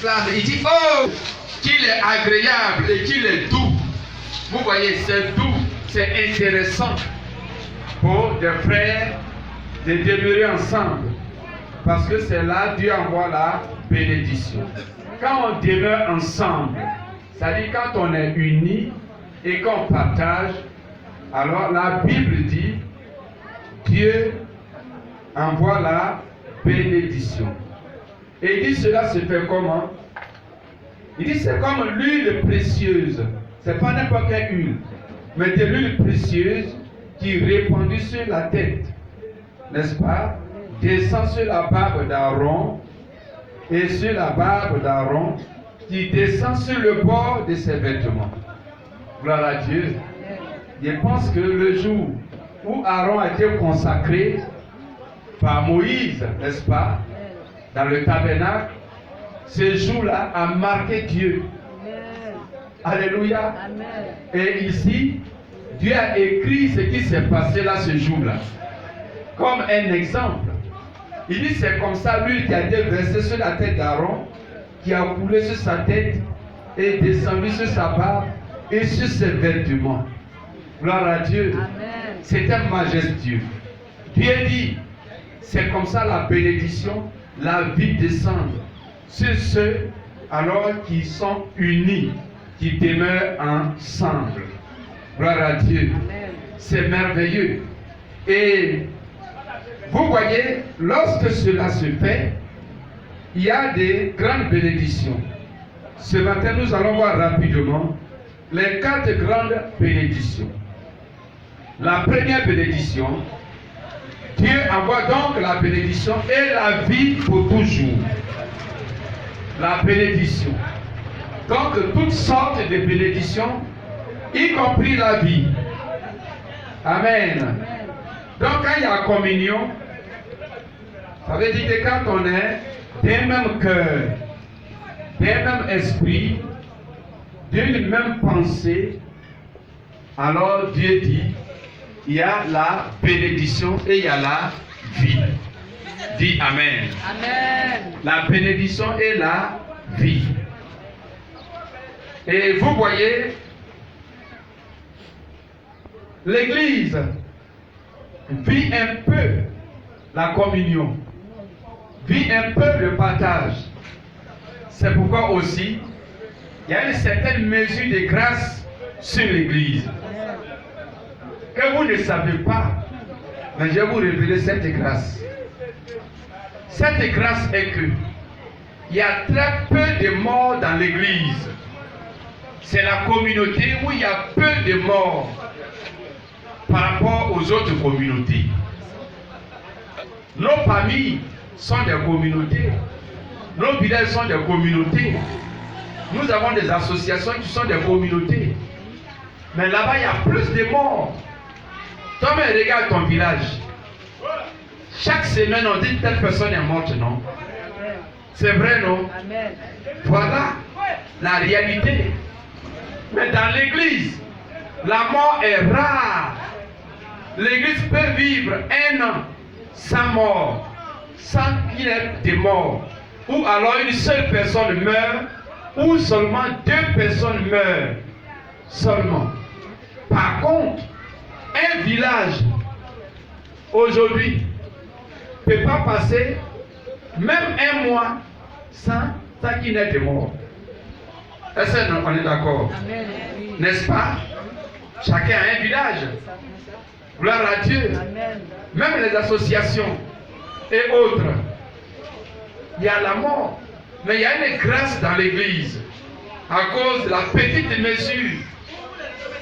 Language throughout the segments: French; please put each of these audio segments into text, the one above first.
s'exclame, il dit, oh, qu'il est agréable et qu'il est doux. Vous voyez, c'est doux, c'est intéressant pour des frères de demeurer ensemble. Parce que c'est là Dieu envoie la bénédiction. Quand on demeure ensemble, c'est-à-dire quand on est unis et qu'on partage, alors la Bible dit, Dieu envoie la bénédiction. Et il dit cela se fait comment? Il dit c'est comme l'huile précieuse. C'est pas n'importe quelle huile, mais de l'huile précieuse qui répandue sur la tête, n'est-ce pas? Descend sur la barbe d'Aaron et sur la barbe d'Aaron qui descend sur le bord de ses vêtements. Gloire à Dieu. Je pense que le jour où Aaron a été consacré par Moïse, n'est-ce pas, dans le tabernacle, ce jour-là a marqué Dieu. Alléluia. Et ici, Dieu a écrit ce qui s'est passé là ce jour-là. Comme un exemple. Il dit c'est comme ça l'huile qui a été versée sur la tête d'Aaron, qui a coulé sur sa tête et descendu sur sa barbe et sur ses vêtements. Gloire à Dieu. C'était majestueux. Dieu dit, c'est comme ça la bénédiction, la vie descend sur ceux alors qui sont unis, qui demeurent ensemble. Gloire à Dieu. C'est merveilleux. Et vous voyez, lorsque cela se fait, il y a des grandes bénédictions. Ce matin, nous allons voir rapidement les 4 grandes bénédictions. La première bénédiction, Dieu envoie donc la bénédiction et la vie pour toujours. La bénédiction. Donc, toutes sortes de bénédictions, y compris la vie. Amen. Donc, quand il y a communion, ça veut dire que quand on est d'un même cœur, d'un même esprit, d'une même pensée, alors Dieu dit, il y a la bénédiction et il y a la vie. Dis Amen. Amen. La bénédiction et la vie. Et vous voyez, l'Église vit un peu la communion, vit un peu le partage. C'est pourquoi aussi, il y a une certaine mesure de grâce sur l'Église. Que vous ne savez pas, mais je vais vous révéler cette grâce. Cette grâce est que il y a très peu de morts dans l'Église. C'est la communauté où il y a peu de morts par rapport aux autres communautés. Nos familles sont des communautés. Nos villages sont des communautés. Nous avons des associations qui sont des communautés. Mais là-bas, il y a plus de morts. Toi, mais regarde ton village. Chaque semaine, on dit telle personne est morte, non? C'est vrai, non? Amen. Voilà la réalité. Mais dans l'église, la mort est rare. L'église peut vivre 1 an sans mort, sans qu'il y ait de mort. Ou alors une seule personne meurt, ou seulement 2 personnes meurent. Seulement. Par contre, un village, aujourd'hui, ne peut pas passer même 1 mois sans qu'il n'y ait de mort. Est-ce qu'on est d'accord? N'est-ce pas? Chacun a un village. Gloire à Dieu. Amen. Même les associations et autres, il y a la mort. Mais il y a une grâce dans l'église à cause de la petite mesure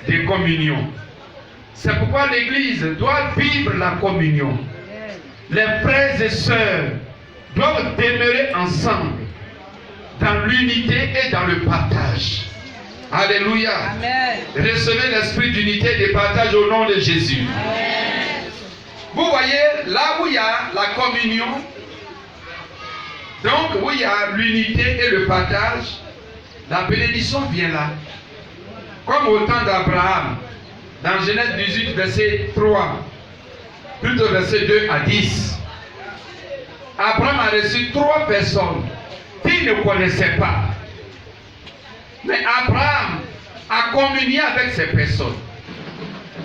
de communion. C'est pourquoi l'église doit vivre la communion. Les frères et sœurs doivent demeurer ensemble dans l'unité et dans le partage. Alléluia. Amen. Recevez l'esprit d'unité et de partage au nom de Jésus. Amen. Vous voyez, là où il y a la communion, donc où il y a l'unité et le partage, la bénédiction vient là. Comme au temps d'Abraham, dans Genèse 18, verset 3, plutôt verset 2 à 10. Abraham a reçu 3 personnes qui ne connaissait pas. Mais Abraham a communié avec ces personnes.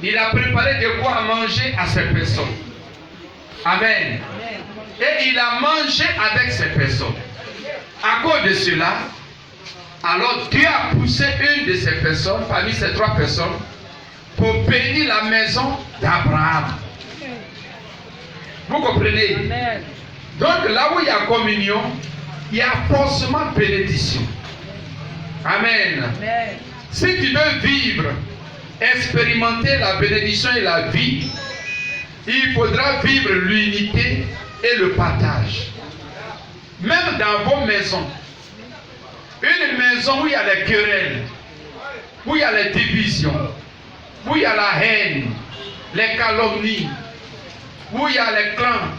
Il a préparé de quoi manger à ces personnes. Amen. Et il a mangé avec ces personnes. À cause de cela, alors Dieu a poussé une de ces personnes, parmi ces 3 personnes, pour bénir la maison d'Abraham. Vous comprenez? Amen. Donc là où il y a communion, il y a forcément bénédiction. Amen. Amen. Si tu veux vivre, expérimenter la bénédiction et la vie, il faudra vivre l'unité et le partage. Même dans vos maisons, une maison où il y a les querelles, où il y a les divisions, où il y a la haine, les calomnies, où il y a les clans,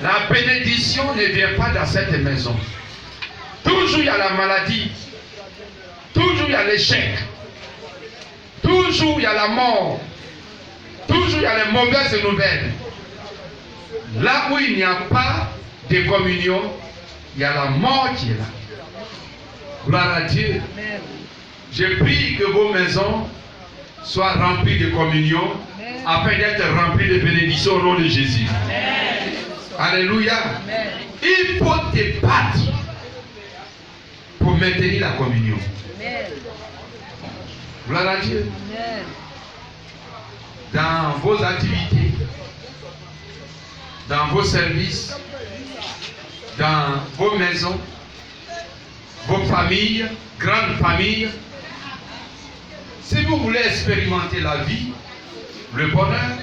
la bénédiction ne vient pas dans cette maison. Toujours il y a la maladie, toujours il y a l'échec, toujours il y a la mort, toujours il y a les mauvaises nouvelles. Là où il n'y a pas de communion, il y a la mort qui est là. Gloire à Dieu. Amen. Je prie que vos maisons soient remplies de communion afin d'être remplies de bénédictions au nom de Jésus. Amen. Alléluia. Amen. Il faut te battre pour maintenir la communion. Amen. Gloire à Dieu. Amen. Dans vos activités, dans vos services, dans vos maisons, vos familles, grandes familles. Si vous voulez expérimenter la vie, le bonheur,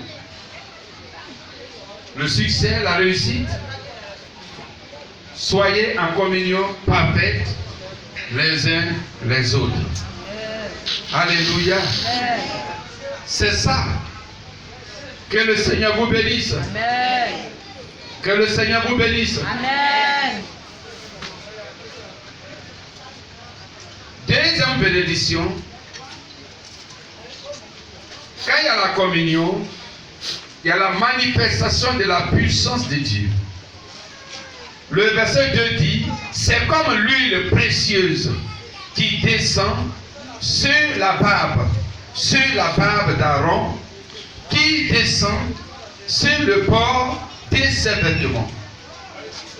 le succès, la réussite, soyez en communion parfaite les uns les autres. Alléluia. Amen. C'est ça. Que le Seigneur vous bénisse. Amen. Que le Seigneur vous bénisse. Amen. Deuxième bénédiction, quand il y a la communion, il y a la manifestation de la puissance de Dieu. Le verset 2 dit, c'est comme l'huile précieuse qui descend sur la barbe d'Aaron, qui descend sur le bord de ses vêtements.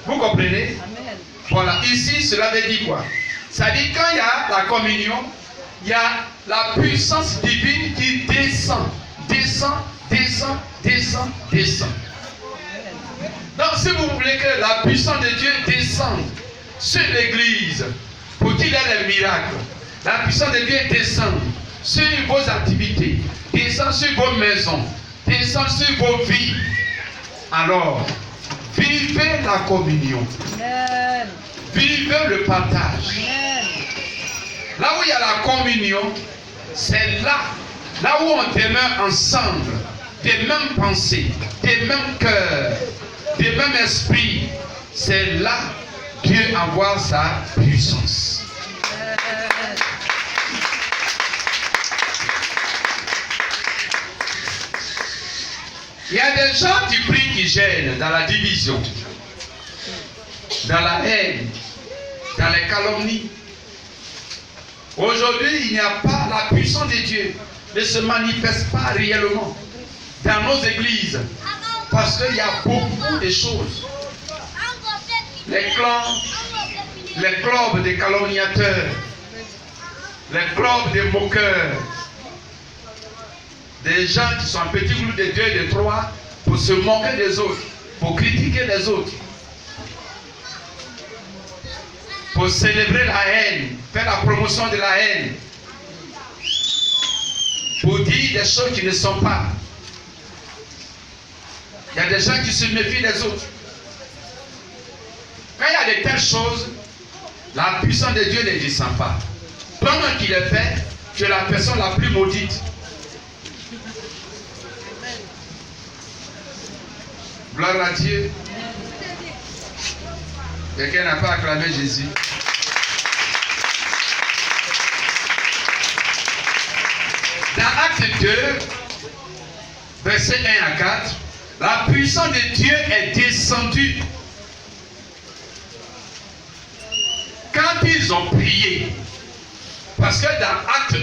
Vous comprenez? Amen. Voilà, ici cela veut dire quoi? Ça dit quand il y a la communion, il y a la puissance divine qui descend. Donc si vous voulez que la puissance de Dieu descende sur l'église pour qu'il y ait les miracles, la puissance de Dieu descend sur vos activités, descend sur vos maisons, descend sur vos vies. Alors, vivez la communion. Amen. Vivez le partage. Amen. Là où il y a la communion, c'est là où on demeure ensemble, des mêmes pensées, des mêmes cœurs, des mêmes esprits. C'est là que Dieu envoie sa puissance. Amen. Il y a des gens qui prient, qui gênent dans la division, dans la haine, dans les calomnies. Aujourd'hui, il n'y a pas la puissance de Dieu, ne se manifeste pas réellement dans nos églises, parce qu'il y a beaucoup de choses. Les clans, les clubs des calomniateurs, les clubs des moqueurs, des gens qui sont un petit groupe de 2 et de 3 pour se moquer des autres, pour critiquer les autres, pour célébrer la haine, faire la promotion de la haine, pour dire des choses qui ne sont pas. Il y a des gens qui se méfient des autres. Quand il y a de telles choses, la puissance de Dieu ne descend pas. Pendant qu'il est fait, tu es la personne la plus maudite. Gloire à Dieu. Quelqu'un n'a pas acclamé Jésus. Dans Acte 2, versets 1 à 4, la puissance de Dieu est descendue quand ils ont prié, parce que dans Acte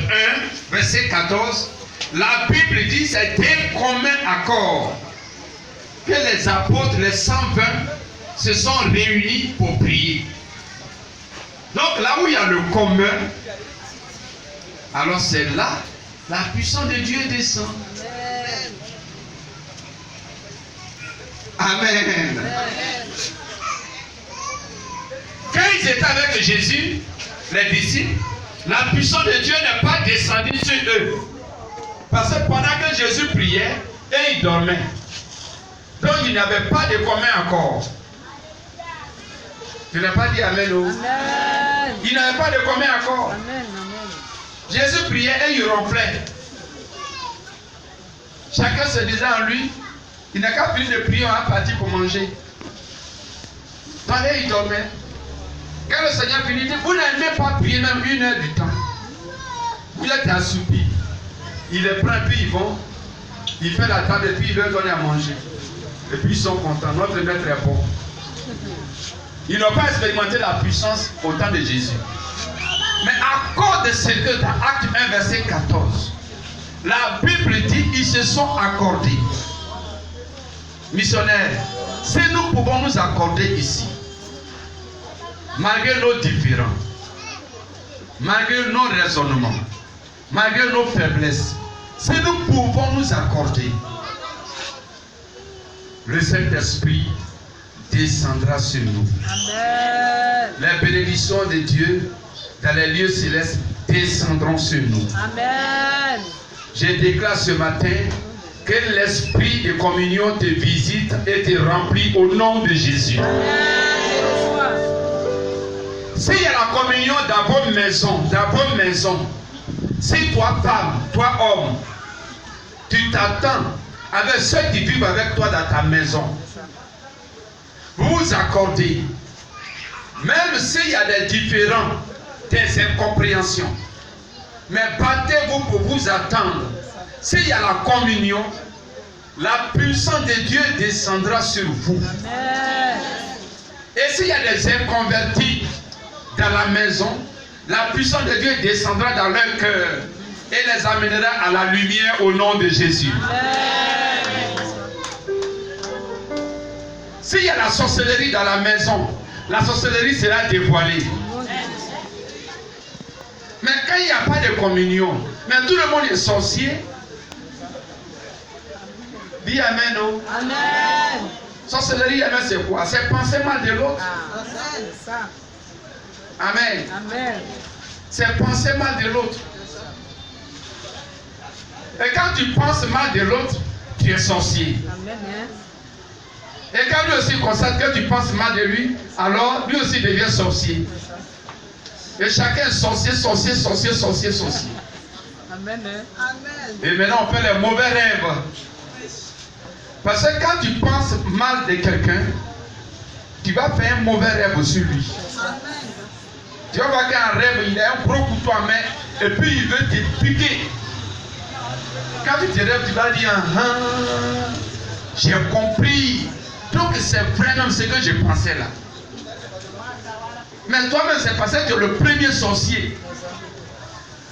1, verset 14, la Bible dit c'est d'un commun accord que les apôtres, les 120, se sont réunis pour prier. Donc là où il y a le commun, alors c'est là la puissance de Dieu descend. Amen. Quand ils étaient avec Jésus, les disciples, la puissance de Dieu n'est pas descendue sur eux. Parce que pendant que Jésus priait, et il dormait. Donc il n'y avait pas de commun accord. Tu n'as pas dit Amen. Oh. Amen. Il n'y avait pas de commun accord. Amen. Amen. Jésus priait et il ronflait. Chacun se disait en lui, il n'a qu'à finir de prier, on a parti pour manger. Tandis il dormait. Quand le Seigneur finit, il dit, vous n'aimez pas prier même 1 heure du temps. Vous êtes assoupi. Il les prend, puis ils vont. Il fait la table et puis il leur donne à manger. Et puis ils sont contents. Notre maître est bon. Ils n'ont pas expérimenté la puissance au temps de Jésus. Mais à cause de ce que dans Acte 1, verset 14, la Bible dit ils se sont accordés. Missionnaires, si nous pouvons nous accorder ici, malgré nos différends, malgré nos raisonnements, malgré nos faiblesses, si nous pouvons nous accorder, le Saint-Esprit descendra sur nous. Amen. Les bénédictions de Dieu dans les lieux célestes descendront sur nous. Amen. Je déclare ce matin que l'esprit de communion te visite et te remplit au nom de Jésus. S'il y a la communion dans vos maisons, si toi femme, toi homme, tu t'attends avec ceux qui vivent avec toi dans ta maison, vous vous accordez, même s'il y a des différends, des incompréhensions, mais battez-vous pour vous attendre. S'il y a la communion, la puissance de Dieu descendra sur vous. Amen. Et s'il y a des inconvertis dans la maison, la puissance de Dieu descendra dans leur cœur et les amènera à la lumière au nom de Jésus. Amen. S'il y a la sorcellerie dans la maison, la sorcellerie sera dévoilée. Mais quand il n'y a pas de communion, mais tout le monde est sorcier. Dis Amen. Oh. Amen. Sorcellerie, Amen, c'est quoi? C'est penser mal de l'autre. Amen. Amen. Amen. C'est penser mal de l'autre. Et quand tu penses mal de l'autre, tu es sorcier. Amen. Et quand lui aussi constate que tu penses mal de lui, alors lui aussi devient sorcier. Et chacun est sorcier. Amen. Et maintenant on fait les mauvais rêves. Parce que quand tu penses mal de quelqu'un, tu vas faire un mauvais rêve sur lui. Tu vas voir qu'un rêve, il a un gros couteau à main et puis il veut te piquer. Quand tu te rêves, tu vas dire, j'ai compris. Donc c'est vraiment ce que je pensais là. Mais toi-même, c'est parce que tu es le premier sorcier.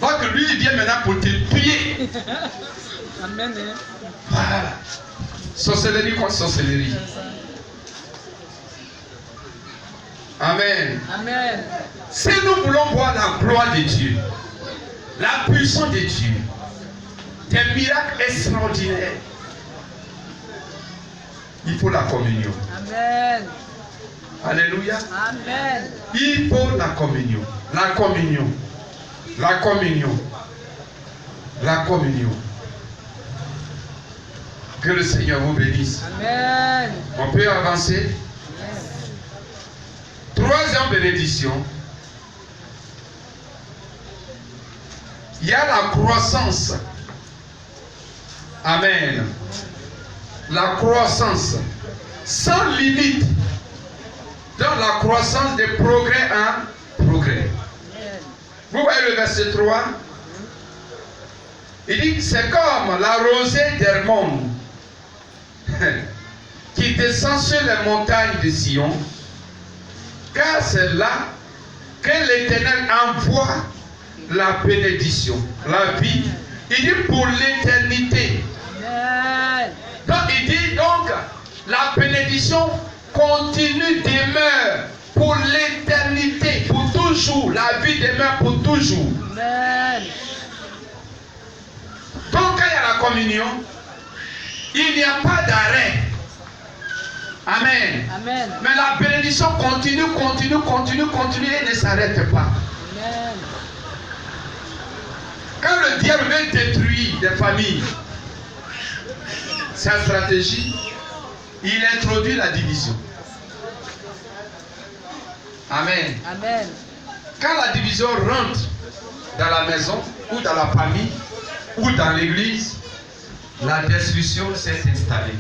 Donc lui, il vient maintenant pour te tuer. Amen. Voilà. Sorcellerie contre sorcellerie. Amen. Amen. Si nous voulons voir la gloire de Dieu, la puissance de Dieu, des miracles extraordinaires, il faut la communion. Amen. Alléluia. Amen. Il faut la communion. La communion. La communion. La communion. Que le Seigneur vous bénisse. Amen. On peut avancer. Troisième bénédiction. Il y a la croissance. Amen. La croissance sans limite. Dans la croissance des progrès en progrès. Vous voyez le verset 3. Il dit c'est comme la rosée d'Hermon qui descend sur les montagnes de Sion, car c'est là que l'Éternel envoie la bénédiction, la vie. Il dit pour l'éternité. Amen. Donc il dit donc la bénédiction continue, demeure pour l'éternité, pour toujours. La vie demeure pour toujours. Amen. Donc quand il y a la communion, il n'y a pas d'arrêt. Amen. Amen. Mais la bénédiction continue et ne s'arrête pas. Amen. Quand le diable veut détruire des familles, sa stratégie, il introduit la division. Amen. Amen. Quand la division rentre dans la maison ou dans la famille ou dans l'église, la destruction s'est installée.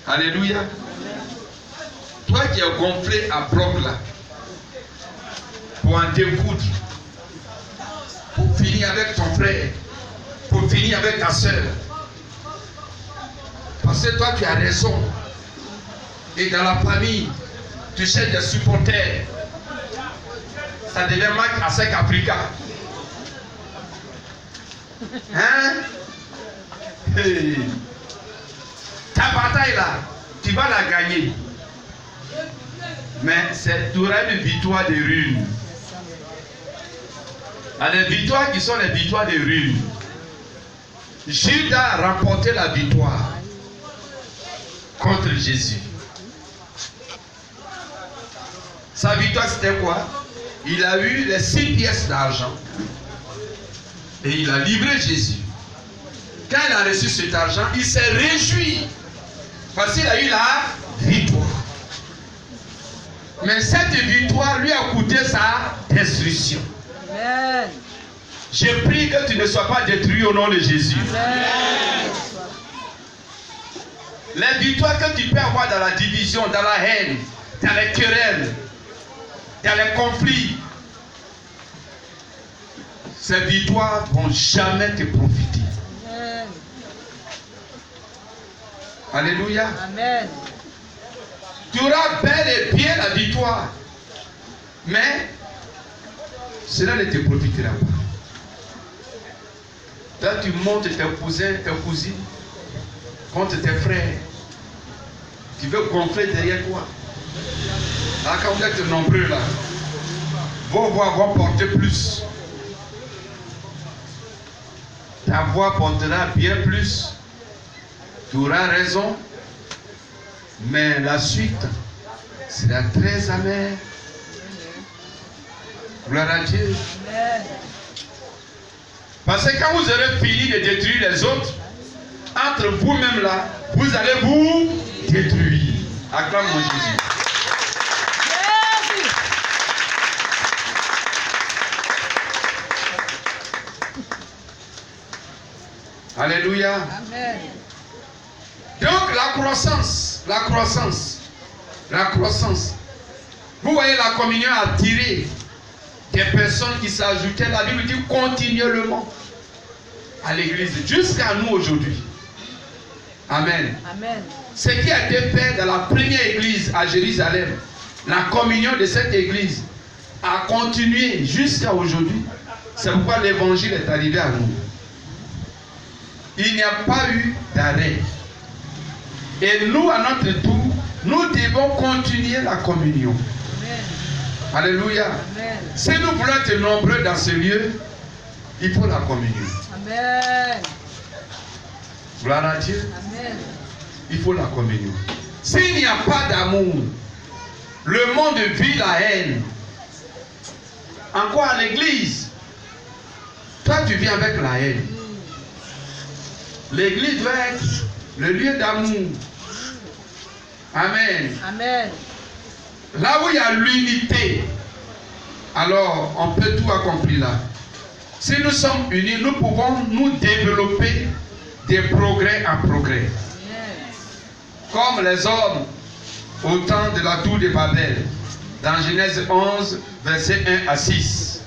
Alléluia. Toi qui es gonflé à bloc là, pour en découdre, pour finir avec ton frère, pour finir avec ta soeur. Parce que toi tu as raison. Et dans la famille, tu cherches des supporters. Ça devient match à 5 Africa. Hein? Hey. Ta bataille là, tu vas la gagner. Mais tu auras une victoire de ruines. Il y a des victoires qui sont les victoires de ruines. Judas a remporté la victoire contre Jésus. Sa victoire c'était quoi? Il a eu les 6 pièces d'argent et il a livré Jésus. Quand il a reçu cet argent, il s'est réjoui parce qu'il a eu la victoire. Mais cette victoire lui a coûté sa destruction. Amen. Je prie que tu ne sois pas détruit au nom de Jésus. Amen. Les victoires que tu peux avoir dans la division, dans la haine, dans les querelles, dans les conflits, ces victoires ne vont jamais te profiter. Amen. Alléluia. Amen. Tu auras bel et bien la victoire, mais cela ne te profitera pas. Toi, tu montes tes cousins, tes cousines contre tes frères. Tu veux gonfler derrière toi. Là, quand vous êtes nombreux là, vos voix vont porter plus. Ta voix portera bien plus. Tu auras raison. Mais la suite sera très amère. Gloire à Dieu. Amen. Parce que quand vous aurez fini de détruire les autres, entre vous-même là, vous allez vous détruire. Acclame-moi Jésus. Jésus. Alléluia. Amen. Donc la croissance. Vous voyez, la communion a attiré des personnes qui s'ajoutaient. La Bible dit continuellement à l'église jusqu'à nous aujourd'hui. Amen. Amen. Ce qui a été fait dans la première église à Jérusalem, la communion de cette église a continué jusqu'à aujourd'hui. C'est pourquoi l'évangile est arrivé à nous. Il n'y a pas eu d'arrêt. Et nous, à notre tour, nous devons continuer la communion. Amen. Alléluia. Amen. Si nous voulons être nombreux dans ce lieu, il faut la communion. Amen. Gloire à Dieu. Amen. Il faut la communion. S'il n'y a pas d'amour, le monde vit la haine. Encore à l'église, toi tu viens avec la haine. L'église doit être le lieu d'amour. Amen. Amen. Là où il y a l'unité, alors on peut tout accomplir là. Si nous sommes unis, nous pouvons nous développer des progrès en progrès. Comme les hommes au temps de la tour de Babel, dans Genèse 11, verset 1 à 6.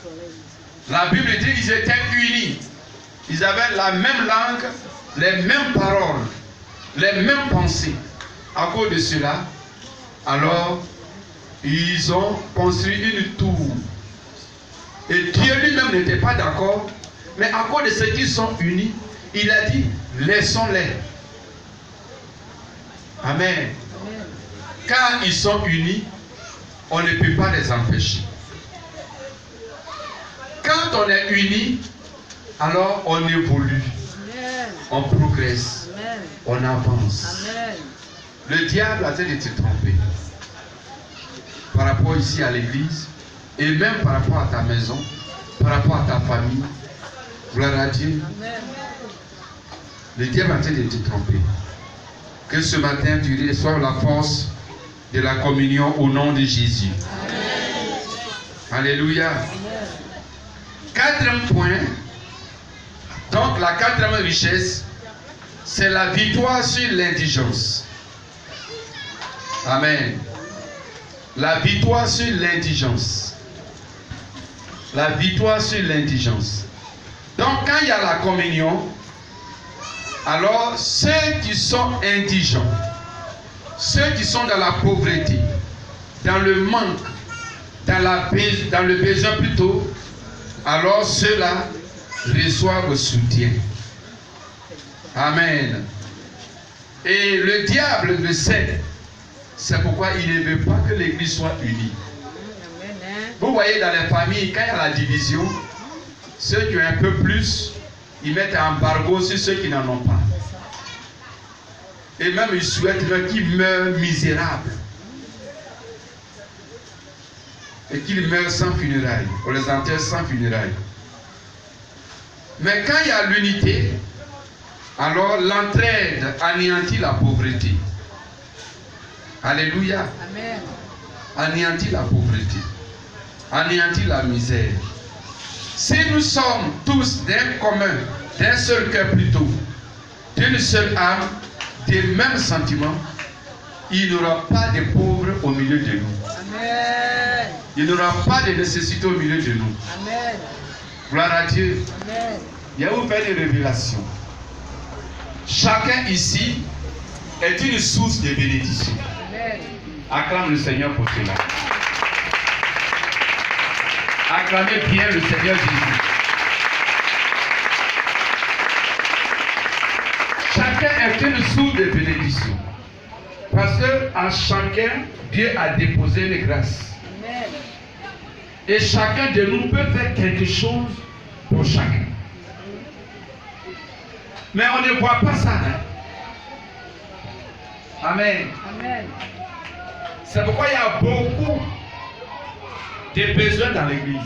La Bible dit qu'ils étaient unis. Ils avaient la même langue, les mêmes paroles, les mêmes pensées. À cause de cela, alors ils ont construit une tour. Et Dieu lui-même n'était pas d'accord. Mais à cause de ce qu'ils sont unis, il a dit, laissons-les. Amen. Car ils sont unis, on ne peut pas les empêcher. Quand on est unis, alors on évolue. Amen. On progresse. Amen. On avance. Amen. Le diable a essayé de te tromper. Par rapport ici à l'église, et même par rapport à ta maison, par rapport à ta famille. Gloire à Dieu. Amen. Le diable a essayé de te tromper. Que ce matin, tu reçois la force de la communion au nom de Jésus. Amen. Alléluia. Amen. Quatrième point. Donc la quatrième richesse, c'est la victoire sur l'indigence. Amen. La victoire sur l'indigence. La victoire sur l'indigence. Donc quand il y a la communion, alors ceux qui sont indigents, ceux qui sont dans la pauvreté, dans le manque, dans le besoin plutôt, alors ceux-là reçoivent le soutien. Amen. Et le diable le sait. C'est pourquoi il ne veut pas que l'église soit unie. Vous voyez dans les familles, quand il y a la division, ceux qui ont un peu plus, ils mettent un embargo sur ceux qui n'en ont pas. Et même ils souhaitent qu'ils meurent misérables. Et qu'ils meurent sans funérailles. On les enterre sans funérailles. Mais quand il y a l'unité, alors l'entraide anéantit la pauvreté. Alléluia. Amen. Anéantit la pauvreté. Anéantit la misère. Si nous sommes tous d'un commun, d'un seul cœur plutôt, d'une seule âme, des mêmes sentiments, il n'y aura pas de pauvres au milieu de nous. Amen. Il n'y aura pas de nécessité au milieu de nous. Amen. Gloire à Dieu. Amen. Il y a ouvert une révélation. Chacun ici est une source de bénédiction. Amen. Acclame le Seigneur pour cela. Acclamez bien le Seigneur Jésus. Chacun est une source de bénédiction. Parce que à chacun, Dieu a déposé les grâces. Amen. Et chacun de nous peut faire quelque chose pour chacun. Mais on ne voit pas ça. Hein? Amen. Amen. C'est pourquoi il y a beaucoup de besoins dans l'église.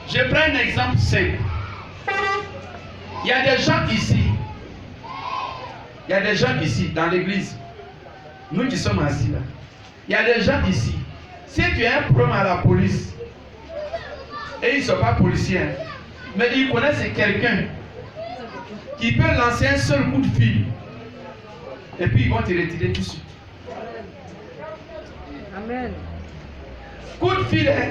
Je prends un exemple simple. Il y a des gens ici. Il y a des gens ici dans l'église. Nous qui sommes assis là. Il y a des gens ici. Si tu as un problème à la police, et ils ne sont pas policiers, mais ils connaissent quelqu'un qui peut lancer un seul coup de fil, et puis ils vont te retirer tout de suite. Amen. Coup de fil, hein?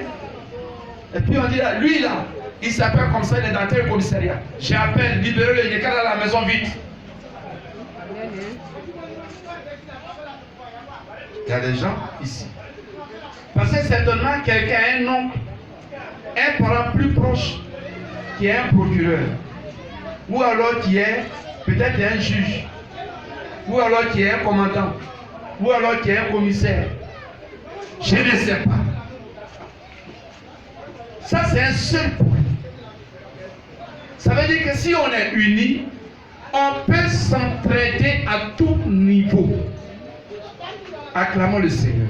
Et puis on dit là, lui là, il s'appelle comme ça, il est dans tel commissariat. J'appelle, libérez-le, il est à la maison vite. Amen. Il y a des gens ici. Parce que certainement quelqu'un a un oncle, un parent plus proche, qui est un procureur, ou alors qui est peut-être un juge, ou alors qui est un commandant, ou alors qui est un commissaire. Je ne sais pas. Ça, c'est un seul point. Ça veut dire que si on est unis, on peut s'entraider à tout niveau. Acclamons le Seigneur.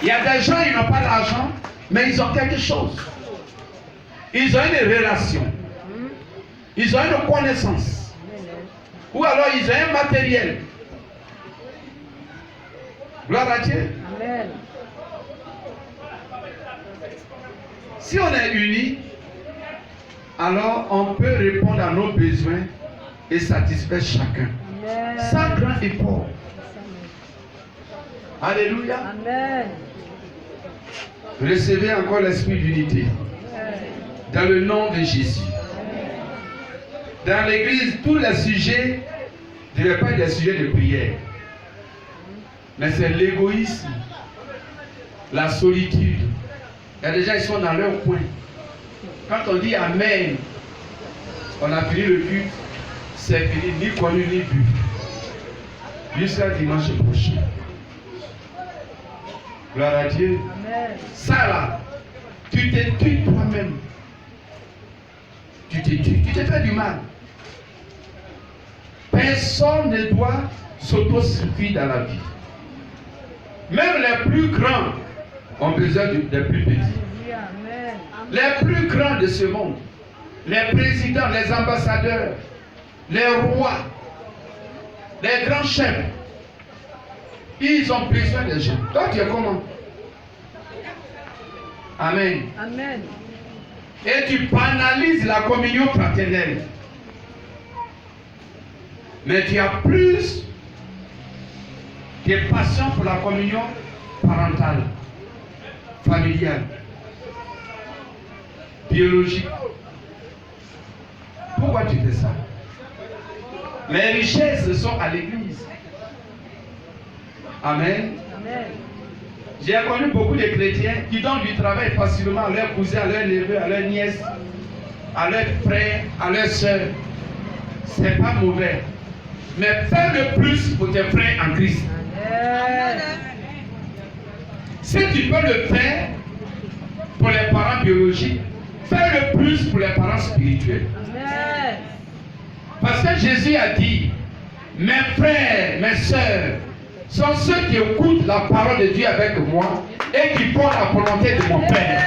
Il y a des gens, ils n'ont pas d'argent, mais ils ont quelque chose. Ils ont une relation. Ils ont une connaissance. Ou alors ils ont un matériel. Gloire à Dieu. Amen. Si on est unis, alors on peut répondre à nos besoins et satisfaire chacun. Amen. Sans grand effort. Alléluia. Amen. Recevez encore l'esprit d'unité. Dans le nom de Jésus. Dans l'église, tous les sujets Je ne vais pas être des sujets de prière. Mais c'est l'égoïsme, la solitude. Il y a des gens qui sont dans leur coin. Quand on dit Amen, on a fini le culte, c'est fini, ni connu ni vu. Jusqu'à dimanche prochain. Gloire à Dieu. Amen. Ça là, tu te tues toi-même. Tu te tues, tu te fais du mal. Personne ne doit s'autosuffire dans la vie. Même les plus grands ont besoin des plus petits. Oui, amen. Les plus grands de ce monde, les présidents, les ambassadeurs, les rois, les grands chefs, ils ont besoin des gens. Toi, tu es comment? Amen. Amen. Et tu banalises la communion fraternelle. Mais tu as plus de passion pour la communion parentale, familiale, biologique. Pourquoi tu fais ça? Les richesses sont à l'église. Amen. Amen. J'ai connu beaucoup de chrétiens qui donnent du travail facilement à leurs cousins, à leurs neveux, à leurs nièces, à leurs frères, à leurs soeurs. C'est pas mauvais. Mais fais le plus pour tes frères en Christ. Amen. Si tu peux le faire pour les parents biologiques, fais le plus pour les parents spirituels. Amen. Parce que Jésus a dit, mes frères, mes soeurs, sont ceux qui écoutent la parole de Dieu avec moi et qui font la volonté de mon Père.